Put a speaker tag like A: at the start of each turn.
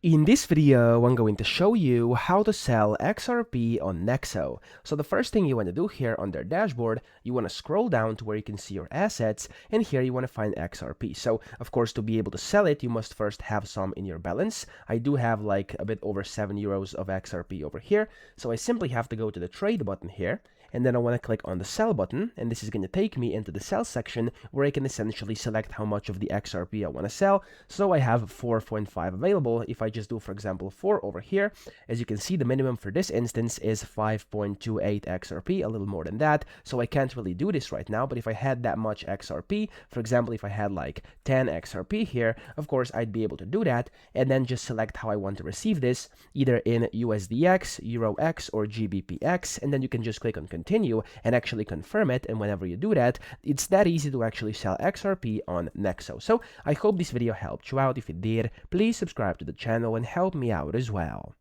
A: In this video, I'm going to show you how to sell XRP on Nexo. So the first thing you want to do here on their dashboard, you want to scroll down to where you can see your assets, and here you want to find XRP. So of course, to be able to sell it, you must first have some in your balance. I do have like a bit over 7 euros of XRP over here. So I simply have to go to the trade button here, and then I want to click on the sell button, and this is going to take me into the sell section where I can essentially select how much of the XRP I want to sell. So I have 4.5 available. If I just do, for example, 4 over here, as you can see, the minimum for this instance is 5.28 XRP, a little more than that. So I can't really do this right now, but if I had that much XRP, for example, if I had like 10 XRP here, of course, I'd be able to do that and then just select how I want to receive this, either in USDX, EuroX, or GBPX, and then you can just click on continue and actually confirm it. And whenever you do that, it's that easy to actually sell XRP on Nexo. So I hope this video helped you out. If it did, please subscribe to the channel and help me out as well.